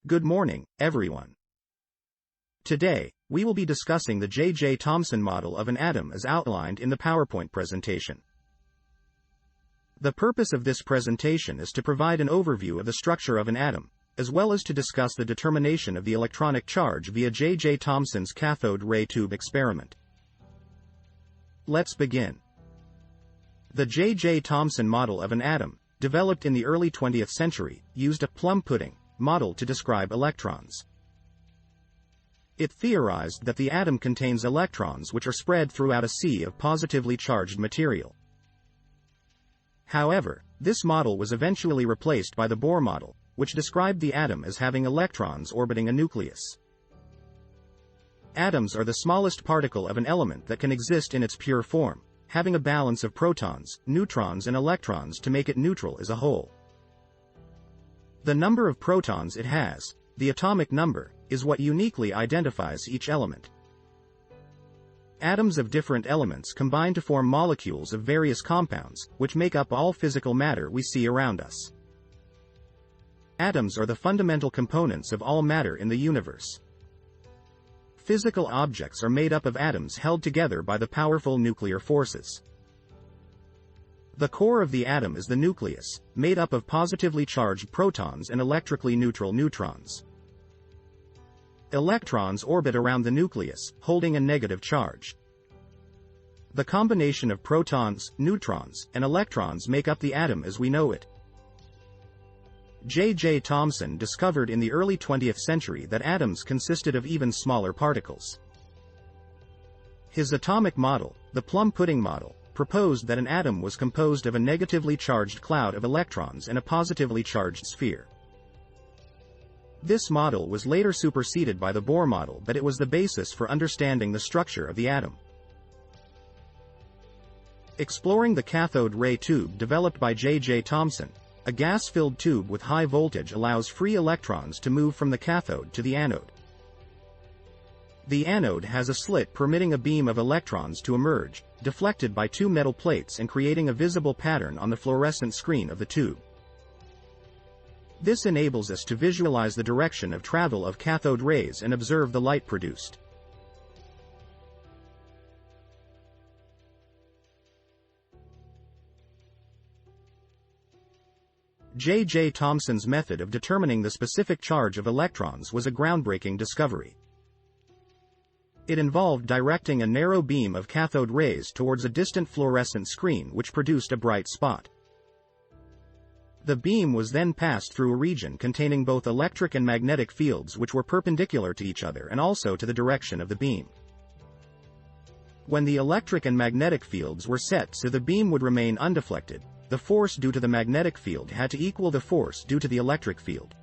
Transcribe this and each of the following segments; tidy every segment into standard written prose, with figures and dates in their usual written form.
Good morning, everyone. Today, we will be discussing the JJ Thomson model of an atom as outlined in the PowerPoint presentation. The purpose of this presentation is to provide an overview of the structure of an atom, as well as to discuss the determination of the electronic charge via JJ Thomson's cathode ray tube experiment. Let's begin. The JJ Thomson model of an atom, developed in the early 20th century, used a plum pudding model to describe electrons. It theorized that the atom contains electrons which are spread throughout a sea of positively charged material. However, this model was eventually replaced by the Bohr model, which described the atom as having electrons orbiting a nucleus. Atoms are the smallest particle of an element that can exist in its pure form, having a balance of protons, neutrons and electrons to make it neutral as a whole. The number of protons it has, the atomic number, is what uniquely identifies each element. Atoms of different elements combine to form molecules of various compounds, which make up all physical matter we see around us. Atoms are the fundamental components of all matter in the universe. Physical objects are made up of atoms held together by the powerful nuclear forces. The core of the atom is the nucleus, made up of positively charged protons and electrically neutral neutrons. Electrons orbit around the nucleus, holding a negative charge. The combination of protons, neutrons, and electrons make up the atom as we know it. JJ Thomson discovered in the early 20th century that atoms consisted of even smaller particles. His atomic model, the plum pudding model, proposed that an atom was composed of a negatively charged cloud of electrons and a positively charged sphere. This model was later superseded by the Bohr model, but it was the basis for understanding the structure of the atom. Exploring the cathode ray tube developed by JJ Thomson, a gas-filled tube with high voltage allows free electrons to move from the cathode to the anode. The anode has a slit permitting a beam of electrons to emerge, deflected by two metal plates and creating a visible pattern on the fluorescent screen of the tube. This enables us to visualize the direction of travel of cathode rays and observe the light produced. JJ Thomson's method of determining the specific charge of electrons was a groundbreaking discovery. It involved directing a narrow beam of cathode rays towards a distant fluorescent screen which produced a bright spot. The beam was then passed through a region containing both electric and magnetic fields which were perpendicular to each other and also to the direction of the beam. When the electric and magnetic fields were set so the beam would remain undeflected, the force due to the magnetic field had to equal the force due to the electric field.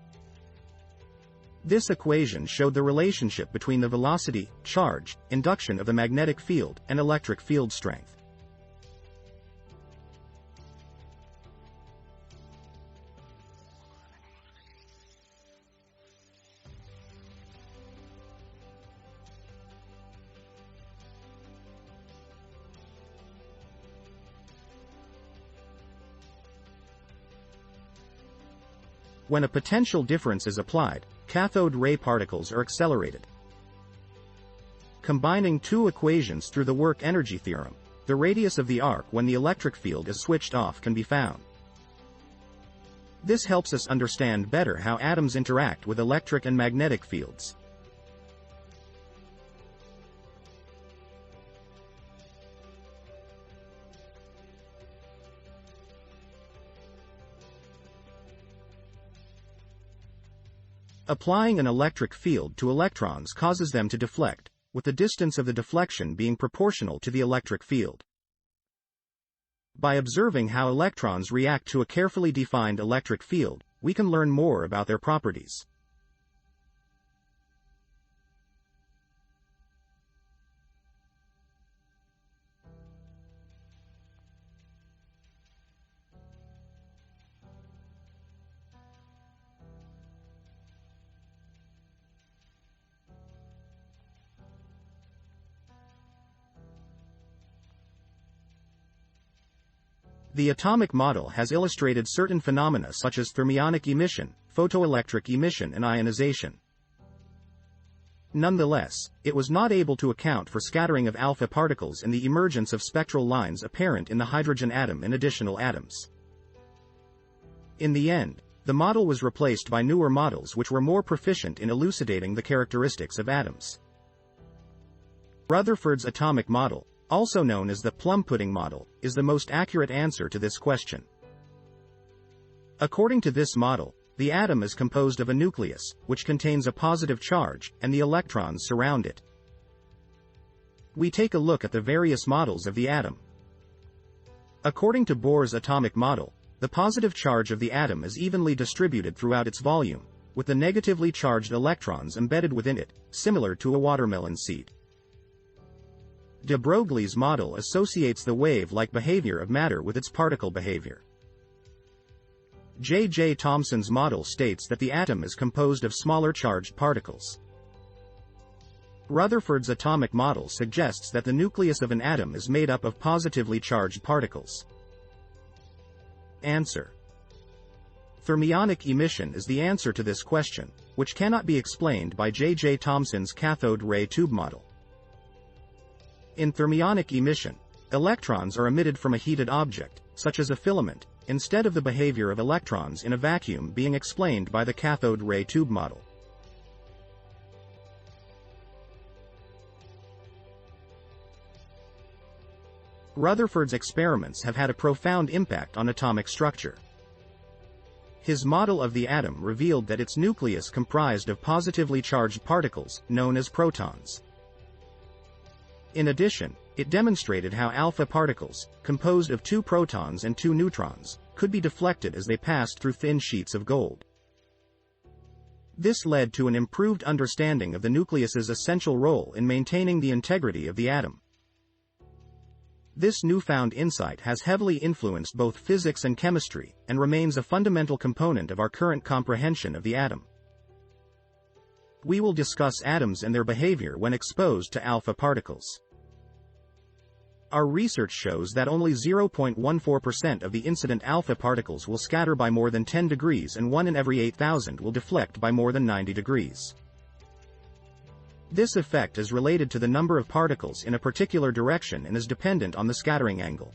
This equation showed the relationship between the velocity, charge, induction of the magnetic field, and electric field strength. When a potential difference is applied, cathode ray particles are accelerated. Combining two equations through the work-energy theorem, the radius of the arc when the electric field is switched off can be found. This helps us understand better how atoms interact with electric and magnetic fields. Applying an electric field to electrons causes them to deflect, with the distance of the deflection being proportional to the electric field. By observing how electrons react to a carefully defined electric field, we can learn more about their properties. The atomic model has illustrated certain phenomena such as thermionic emission, photoelectric emission and ionization. Nonetheless, it was not able to account for scattering of alpha particles and the emergence of spectral lines apparent in the hydrogen atom and additional atoms. In the end, the model was replaced by newer models which were more proficient in elucidating the characteristics of atoms. Rutherford's atomic model, also known as the plum pudding model, is the most accurate answer to this question. According to this model, the atom is composed of a nucleus, which contains a positive charge, and the electrons surround it. We take a look at the various models of the atom. According to Bohr's atomic model, the positive charge of the atom is evenly distributed throughout its volume, with the negatively charged electrons embedded within it, similar to a watermelon seed. De Broglie's model associates the wave-like behavior of matter with its particle behavior. JJ Thomson's model states that the atom is composed of smaller charged particles. Rutherford's atomic model suggests that the nucleus of an atom is made up of positively charged particles. Answer: Thermionic emission is the answer to this question, which cannot be explained by JJ Thomson's cathode ray tube model. In thermionic emission, electrons are emitted from a heated object, such as a filament, instead of the behavior of electrons in a vacuum being explained by the cathode ray tube model. Rutherford's experiments have had a profound impact on atomic structure. His model of the atom revealed that its nucleus comprised of positively charged particles, known as protons. In addition, it demonstrated how alpha particles, composed of 2 protons and 2 neutrons, could be deflected as they passed through thin sheets of gold. This led to an improved understanding of the nucleus's essential role in maintaining the integrity of the atom. This newfound insight has heavily influenced both physics and chemistry, and remains a fundamental component of our current comprehension of the atom. We will discuss atoms and their behavior when exposed to alpha particles. Our research shows that only 0.14% of the incident alpha particles will scatter by more than 10 degrees and 1 in every 8,000 will deflect by more than 90 degrees. This effect is related to the number of particles in a particular direction and is dependent on the scattering angle.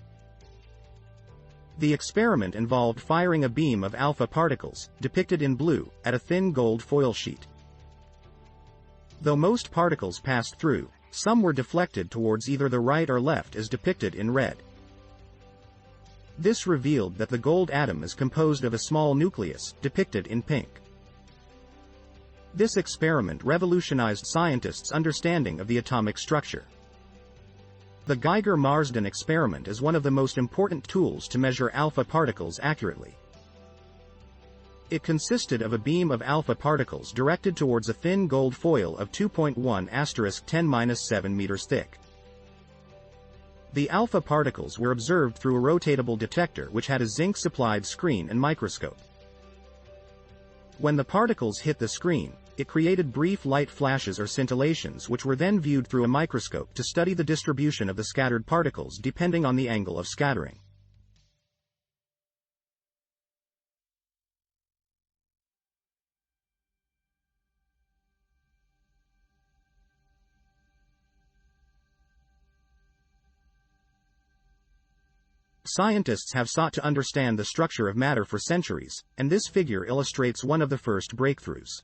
The experiment involved firing a beam of alpha particles, depicted in blue, at a thin gold foil sheet. Though most particles passed through, some were deflected towards either the right or left as depicted in red. This revealed that the gold atom is composed of a small nucleus, depicted in pink. This experiment revolutionized scientists' understanding of the atomic structure. The Geiger-Marsden experiment is one of the most important tools to measure alpha particles accurately. It consisted of a beam of alpha particles directed towards a thin gold foil of 2.1*10⁻⁷ meters thick. The alpha particles were observed through a rotatable detector which had a zinc-supplied screen and microscope. When the particles hit the screen, it created brief light flashes or scintillations which were then viewed through a microscope to study the distribution of the scattered particles depending on the angle of scattering. Scientists have sought to understand the structure of matter for centuries, and this figure illustrates one of the first breakthroughs.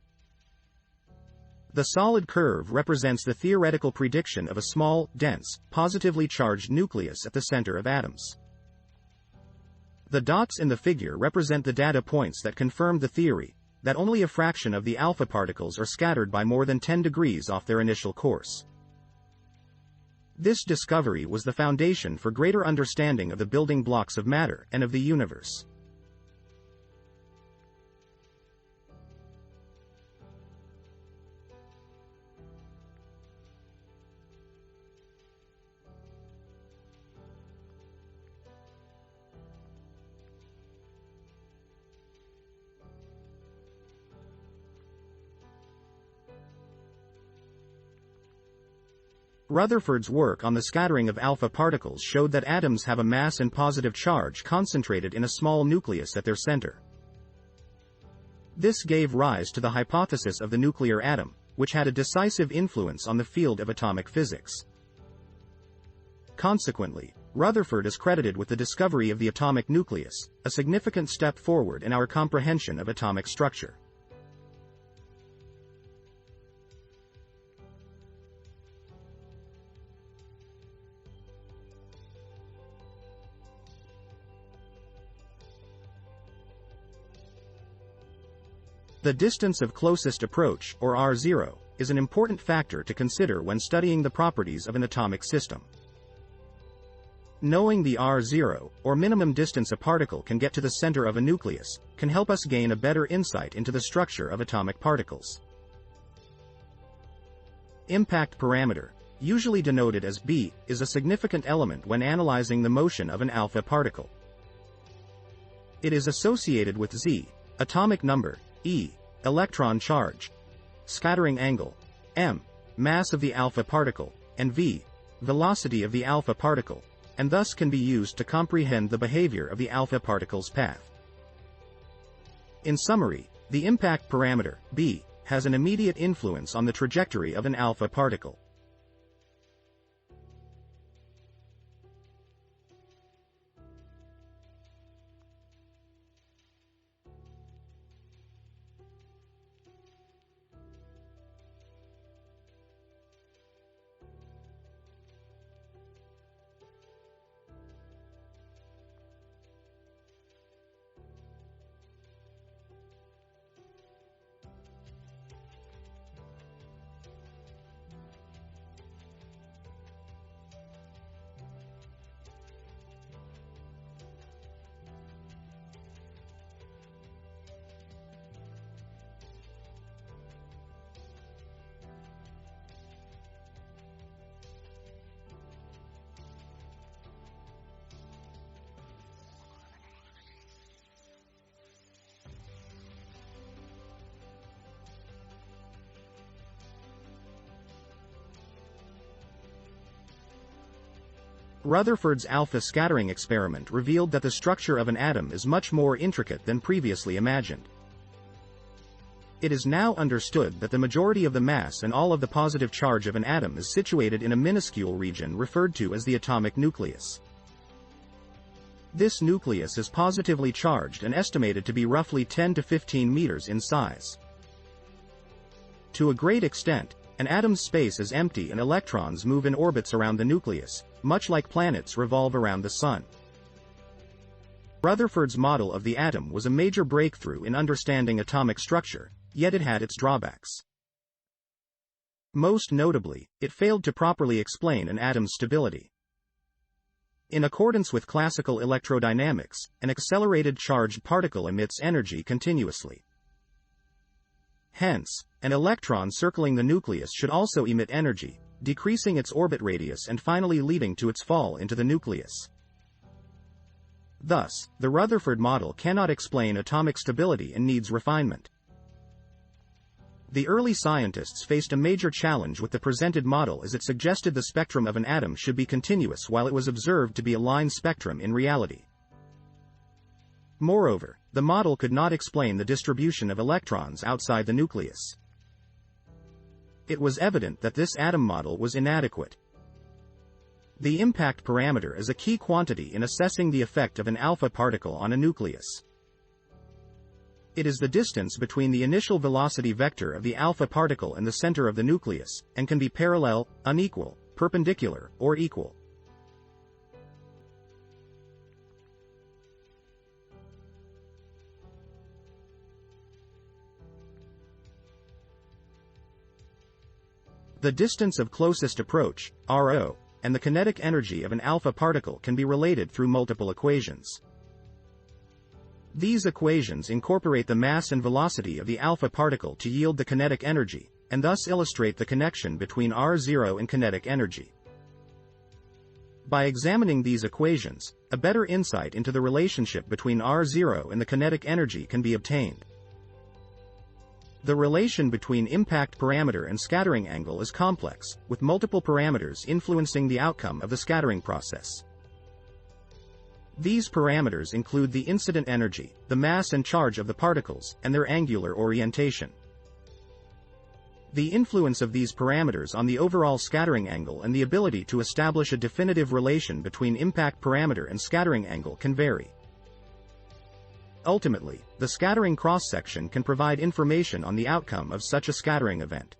The solid curve represents the theoretical prediction of a small, dense, positively charged nucleus at the center of atoms. The dots in the figure represent the data points that confirm the theory, that only a fraction of the alpha particles are scattered by more than 10 degrees off their initial course. This discovery was the foundation for greater understanding of the building blocks of matter and of the universe. Rutherford's work on the scattering of alpha particles showed that atoms have a mass and positive charge concentrated in a small nucleus at their center. This gave rise to the hypothesis of the nuclear atom, which had a decisive influence on the field of atomic physics. Consequently, Rutherford is credited with the discovery of the atomic nucleus, a significant step forward in our comprehension of atomic structure. The distance of closest approach, or R0, is an important factor to consider when studying the properties of an atomic system. Knowing the R0, or minimum distance a particle can get to the center of a nucleus, can help us gain a better insight into the structure of atomic particles. Impact parameter, usually denoted as B, is a significant element when analyzing the motion of an alpha particle. It is associated with Z, atomic number, E, electron charge, scattering angle, m, mass of the alpha particle, and v, velocity of the alpha particle, and thus can be used to comprehend the behavior of the alpha particle's path. In summary, the impact parameter, b, has an immediate influence on the trajectory of an alpha particle. Rutherford's alpha scattering experiment revealed that the structure of an atom is much more intricate than previously imagined. It is now understood that the majority of the mass and all of the positive charge of an atom is situated in a minuscule region referred to as the atomic nucleus. This nucleus is positively charged and estimated to be roughly 10 to 15 meters in size. To a great extent, an atom's space is empty and electrons move in orbits around the nucleus, much like planets revolve around the Sun. Rutherford's model of the atom was a major breakthrough in understanding atomic structure, yet it had its drawbacks. Most notably, it failed to properly explain an atom's stability. In accordance with classical electrodynamics, an accelerated charged particle emits energy continuously. Hence, an electron circling the nucleus should also emit energy, decreasing its orbit radius and finally leading to its fall into the nucleus. Thus, the Rutherford model cannot explain atomic stability and needs refinement. The early scientists faced a major challenge with the presented model as it suggested the spectrum of an atom should be continuous while it was observed to be a line spectrum in reality. Moreover, the model could not explain the distribution of electrons outside the nucleus. It was evident that this atom model was inadequate. The impact parameter is a key quantity in assessing the effect of an alpha particle on a nucleus. It is the distance between the initial velocity vector of the alpha particle and the center of the nucleus, and can be parallel, unequal, perpendicular, or equal. The distance of closest approach, RO, and the kinetic energy of an alpha particle can be related through multiple equations. These equations incorporate the mass and velocity of the alpha particle to yield the kinetic energy, and thus illustrate the connection between R0 and kinetic energy. By examining these equations, a better insight into the relationship between R0 and the kinetic energy can be obtained. The relation between impact parameter and scattering angle is complex, with multiple parameters influencing the outcome of the scattering process. These parameters include the incident energy, the mass and charge of the particles, and their angular orientation. The influence of these parameters on the overall scattering angle and the ability to establish a definitive relation between impact parameter and scattering angle can vary. Ultimately, the scattering cross-section can provide information on the outcome of such a scattering event.